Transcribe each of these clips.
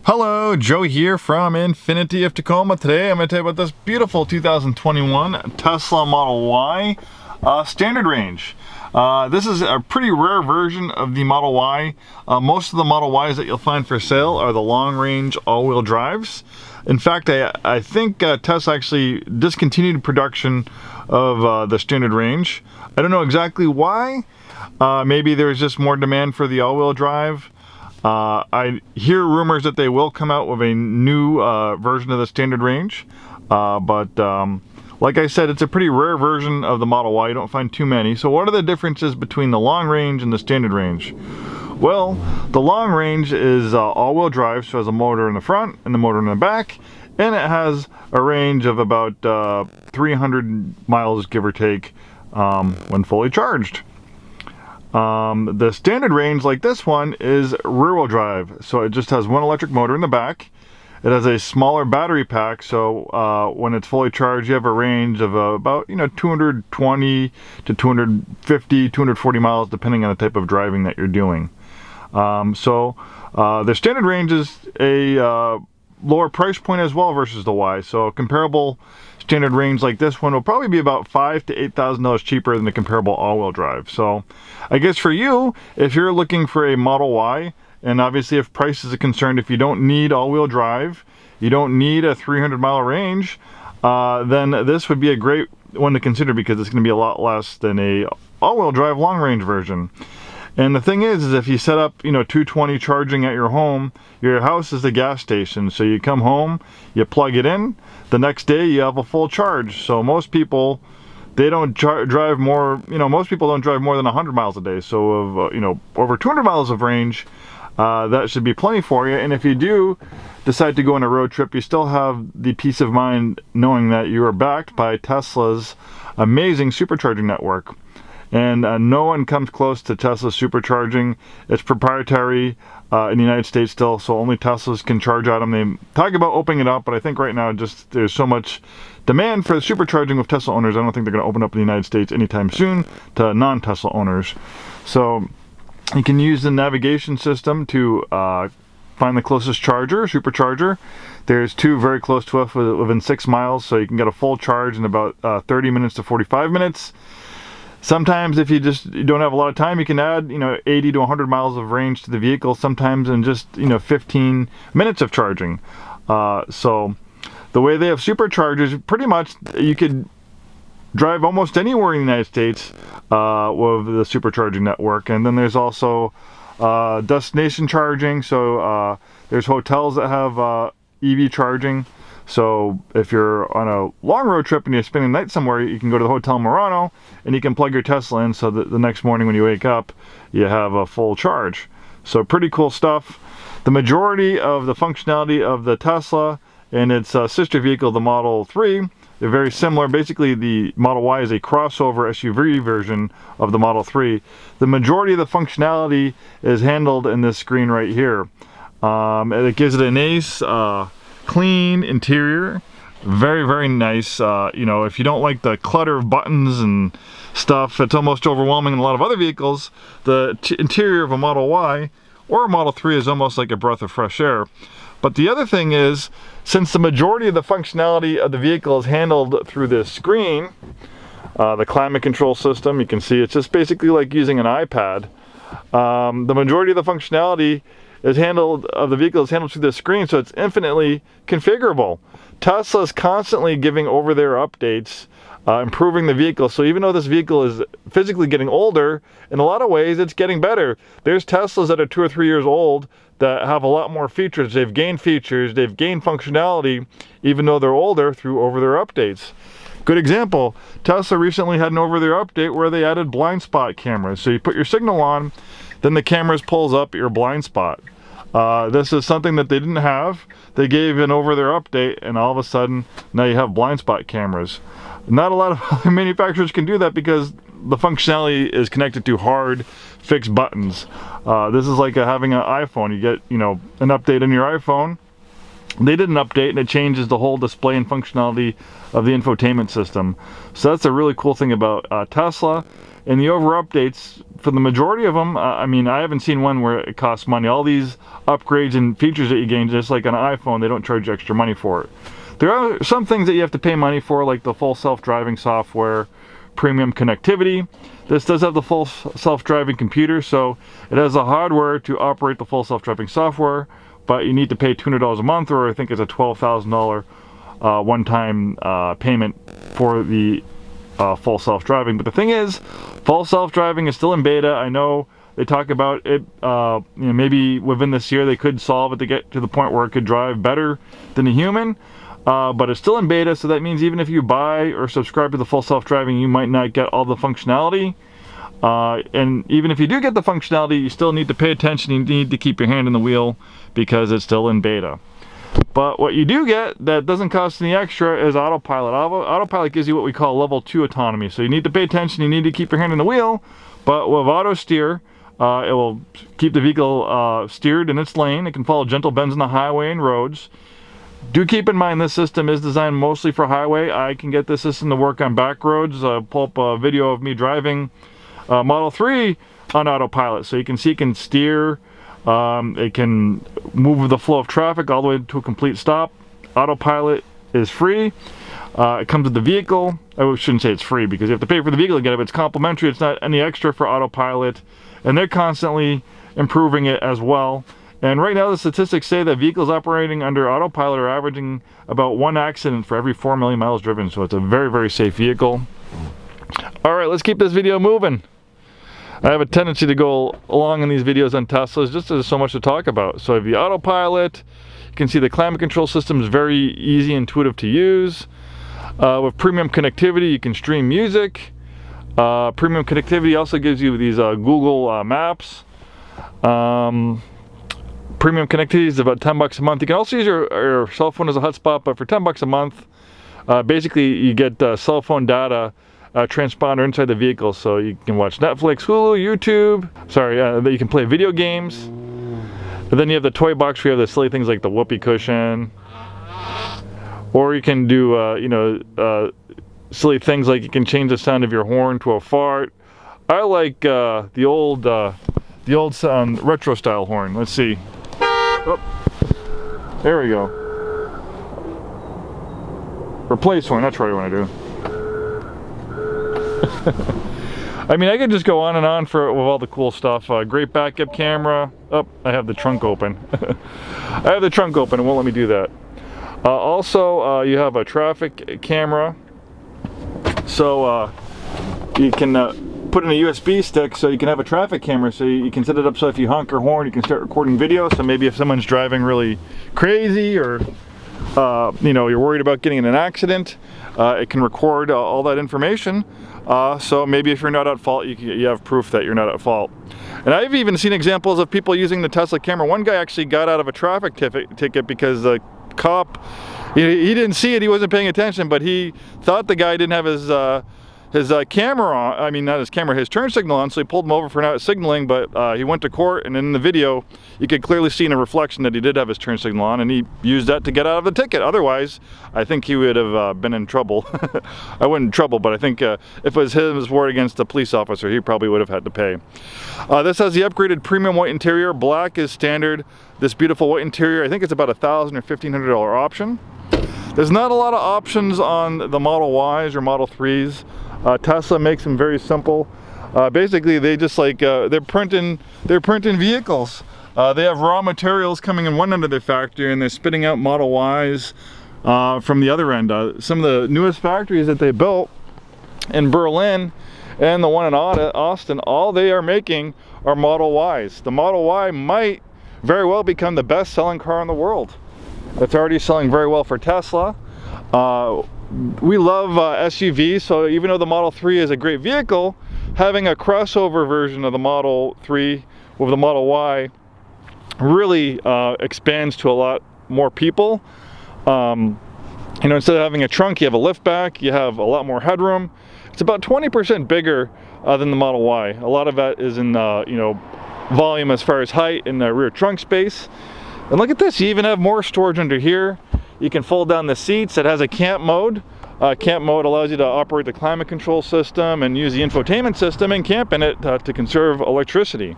Hello, Joe here from Infiniti of Tacoma. Today I'm going to tell you about this beautiful 2021 Tesla Model Y standard range. This is a pretty rare version of the Model Y. Most of the Model Ys that you'll find for sale are the long-range all-wheel drives. In fact, I think Tesla actually discontinued production of the standard range. I don't know exactly why. Maybe there's just more demand for the all-wheel drive. I hear rumors that they will come out with a new version of the standard range, but like I said, it's a pretty rare version of the Model Y. You don't find too many. So what are the differences between the long range and the standard range? Well, the long range is all-wheel drive, so it has a motor in the front and the motor in the back, and it has a range of about 300 miles, give or take, when fully charged. The standard range, like this one, is rear-wheel drive, so it just has one electric motor in the back. It has a smaller battery pack, so when it's fully charged, you have a range of about 220 to 250, 240 miles, depending on the type of driving that you're doing. The standard range is a lower price point as well versus the Y, so a comparable standard range like this one will probably be about $5,000 to $8,000 cheaper than the comparable all-wheel drive. So I guess for you, if you're looking for a Model Y, and obviously if price is a concern, if you don't need all-wheel drive, you don't need a 300-mile range, then this would be a great one to consider because it's going to be a lot less than a all-wheel drive long-range version. And the thing is if you set up, 220 charging at your home, your house is the gas station. So you come home, you plug it in, the next day you have a full charge. So most people, they don't drive more, most people don't drive more than 100 miles a day. So of, over 200 miles of range, that should be plenty for you. And if you do decide to go on a road trip, you still have the peace of mind knowing that you are backed by Tesla's amazing supercharging network. And no one comes close to Tesla's supercharging. It's proprietary in the United States still, so only Teslas can charge at them. They talk about opening it up, but I think right now just there's so much demand for supercharging with Tesla owners. I don't think they're going to open up in the United States anytime soon to non-Tesla owners. So you can use the navigation system to find the closest charger, supercharger. There's two very close to us within 6 miles, so you can get a full charge in about 30 minutes to 45 minutes. Sometimes if you don't have a lot of time, you can add 80 to 100 miles of range to the vehicle, sometimes in just 15 minutes of charging. So the way they have superchargers, pretty much you could drive almost anywhere in the United States with the supercharging network. And then there's also destination charging, so there's hotels that have EV charging. So if you're on a long road trip and you're spending the night somewhere, you can go to the Hotel Murano and you can plug your Tesla in so that the next morning when you wake up, you have a full charge. So pretty cool stuff. The majority of the functionality of the Tesla and its sister vehicle, the Model 3, they're very similar. Basically, the Model Y is a crossover SUV version of the Model 3. The majority of the functionality is handled in this screen right here. And it gives it a nice clean interior, very, very nice. If you don't like the clutter of buttons and stuff, it's almost overwhelming in a lot of other vehicles. The interior of a Model Y or a Model 3 is almost like a breath of fresh air. But the other thing is, since the majority of the functionality of the vehicle is handled through this screen, the climate control system, you can see it's just basically like using an iPad. The majority of the functionality of the vehicle is handled through this screen, so it's infinitely configurable. Tesla is constantly giving over-the-air updates, improving the vehicle. So even though this vehicle is physically getting older, in a lot of ways it's getting better. There's Teslas that are 2 or 3 years old that have a lot more features. They've gained features, they've gained functionality, even though they're older, through over-the-air updates. Good example, Tesla recently had an over-the-air update where they added blind spot cameras. So you put your signal on, then the cameras pulls up your blind spot. This is something that they didn't have. They gave an over-the-air update, and all of a sudden, now you have blind spot cameras. Not a lot of other manufacturers can do that because the functionality is connected to hard, fixed buttons. This is like having an iPhone. You get, an update on your iPhone, they did an update and it changes the whole display and functionality of the infotainment system. So that's a really cool thing about Tesla. And the over updates, for the majority of them, I mean, I haven't seen one where it costs money. All these upgrades and features that you gain, just like on an iPhone, they don't charge you extra money for it. There are some things that you have to pay money for, like the full self-driving software, premium connectivity. This does have the full self-driving computer, so it has the hardware to operate the full self-driving software, but you need to pay $200 a month, or I think it's a $12,000 one-time payment for the full self-driving. But the thing is, full self-driving is still in beta. I know they talk about it, maybe within this year they could solve it to get to the point where it could drive better than a human. But it's still in beta, so that means even if you buy or subscribe to the full self-driving, you might not get all the functionality. And even if you do get the functionality, you still need to pay attention. You need to keep your hand on the wheel because it's still in beta. But what you do get that doesn't cost any extra is Autopilot. Autopilot gives you what we call level 2 autonomy. So you need to pay attention, you need to keep your hand on the wheel, but with auto steer, it will keep the vehicle steered in its lane. It can follow gentle bends on the highway and roads. Do keep in mind this system is designed mostly for highway. I can get this system to work on back roads. Pull up a video of me driving Model 3 on Autopilot, so you can see it can steer. It can move with the flow of traffic all the way to a complete stop. Autopilot is free. It comes with the vehicle. I shouldn't say it's free because you have to pay for the vehicle to get it, but it's complimentary. It's not any extra for Autopilot, and they're constantly improving it as well. And right now the statistics say that vehicles operating under Autopilot are averaging about 1 accident for every 4 million miles driven, so it's a very, very safe vehicle. All right, let's keep this video moving. I have a tendency to go along in these videos on Teslas just there's so much to talk about. So the Autopilot, you can see the climate control system is very easy, intuitive to use. With premium connectivity, you can stream music. Premium connectivity also gives you these Google Maps. Premium connectivity is about $10 a month. You can also use your cell phone as a hotspot, but for $10 a month, basically you get cell phone data transponder inside the vehicle, so you can watch Netflix, Hulu, YouTube. You can play video games. But then you have the toy box where you have the silly things like the whoopee cushion, or you can do silly things like you can change the sound of your horn to a fart. I like the old sound retro style horn. Let's see. Oh, there we go. Replace horn. That's what I want to do. I mean, I could just go on and on with all the cool stuff. Great backup camera. Oh, I have the trunk open. I have the trunk open. It won't let me do that. Also, you have a traffic camera. So you can put in a USB stick so you can have a traffic camera. So you can set it up so if you honk your horn, you can start recording video. So maybe if someone's driving really crazy or you're worried about getting in an accident, it can record all that information. So maybe if you're not at fault, you have proof that you're not at fault. And I've even seen examples of people using the Tesla camera. One guy actually got out of a traffic ticket because the cop, he didn't see it, he wasn't paying attention, but he thought the guy didn't have his camera on, I mean not his camera, his turn signal on, so he pulled him over for not signaling, but he went to court, and in the video you could clearly see in a reflection that he did have his turn signal on, and he used that to get out of the ticket. Otherwise, I think he would have been in trouble. I wasn't in trouble, but I think if it was his word against a police officer, he probably would have had to pay. This has the upgraded premium white interior. Black is standard. This beautiful white interior, I think it's about $1,000 or $1,500 option. There's not a lot of options on the Model Ys or Model 3s. Tesla makes them very simple. Basically, they just they're printing vehicles. They have raw materials coming in one end of their factory, and they're spitting out Model Ys from the other end. Some of the newest factories that they built in Berlin and the one in Austin, all they are making are Model Ys. The Model Y might very well become the best-selling car in the world. It's already selling very well for Tesla. We love SUVs, so even though the Model 3 is a great vehicle, having a crossover version of the Model 3 with the Model Y really expands to a lot more people. Instead of having a trunk, you have a lift back, you have a lot more headroom. It's about 20% bigger than the Model Y. A lot of that is in volume as far as height and rear trunk space. And look at this, you even have more storage under here. You can fold down the seats. It has a camp mode. Camp mode allows you to operate the climate control system and use the infotainment system and camp in it to conserve electricity.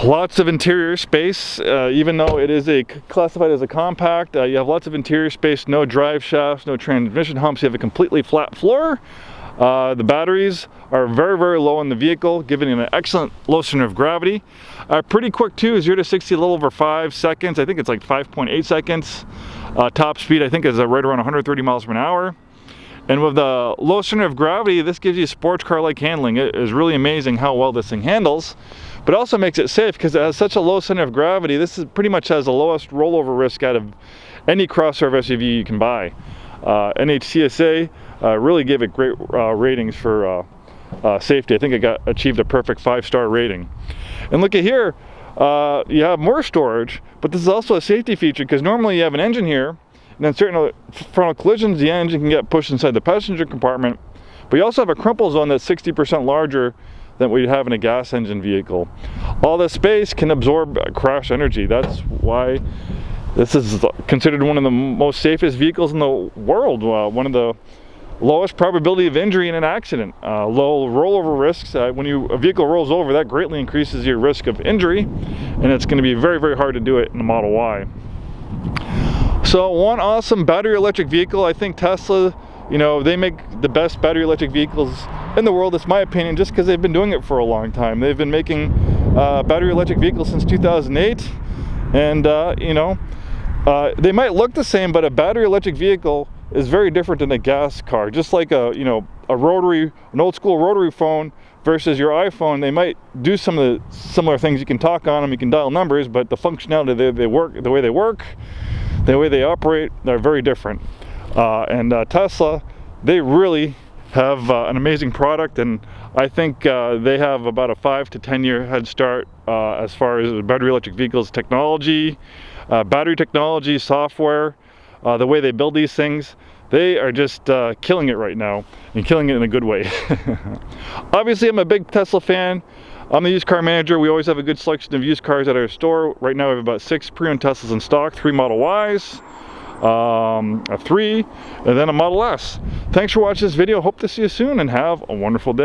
Lots of interior space, even though it is classified as a compact. You have lots of interior space, no drive shafts, no transmission humps. You have a completely flat floor. The batteries are very, very low in the vehicle, giving it an excellent low center of gravity. Pretty quick too, 0 to 60 a little over 5 seconds. I think it's like 5.8 seconds. Top speed I think is right around 130 miles per hour. And with the low center of gravity, this gives you sports car-like handling. It is really amazing how well this thing handles. But it also makes it safe because it has such a low center of gravity. This is pretty much has the lowest rollover risk out of any crossover SUV you can buy. NHTSA really gave it great ratings for safety. I think it achieved a perfect 5-star rating. And look at here, you have more storage, but this is also a safety feature because normally you have an engine here, and then certain frontal collisions, the engine can get pushed inside the passenger compartment. But you also have a crumple zone that's 60% larger than what you'd have in a gas engine vehicle. All this space can absorb crash energy. That's why this is considered one of the most safest vehicles in the world. One of the lowest probability of injury in an accident. Low rollover risks. When a vehicle rolls over, that greatly increases your risk of injury, and it's going to be very, very hard to do it in the Model Y. So one awesome battery electric vehicle. I think Tesla, you know, they make the best battery electric vehicles in the world. It's my opinion, just because they've been doing it for a long time. They've been making battery electric vehicles since 2008, and you know, they might look the same, but a battery electric vehicle is very different than a gas car. Just like an old school rotary phone versus your iPhone, they might do some of the similar things. You can talk on them, you can dial numbers, but the functionality, the way they operate, they're very different. And Tesla, they really have an amazing product, and I think they have about a 5 to 10 year head start as far as battery electric vehicles technology, battery technology, software, the way they build these things. They are just killing it right now, and killing it in a good way. Obviously, I'm a big Tesla fan. I'm the used car manager. We always have a good selection of used cars at our store. Right now we have about 6 pre-owned Teslas in stock, 3 Model Ys, a 3, and then a Model S. Thanks for watching this video. Hope to see you soon, and have a wonderful day.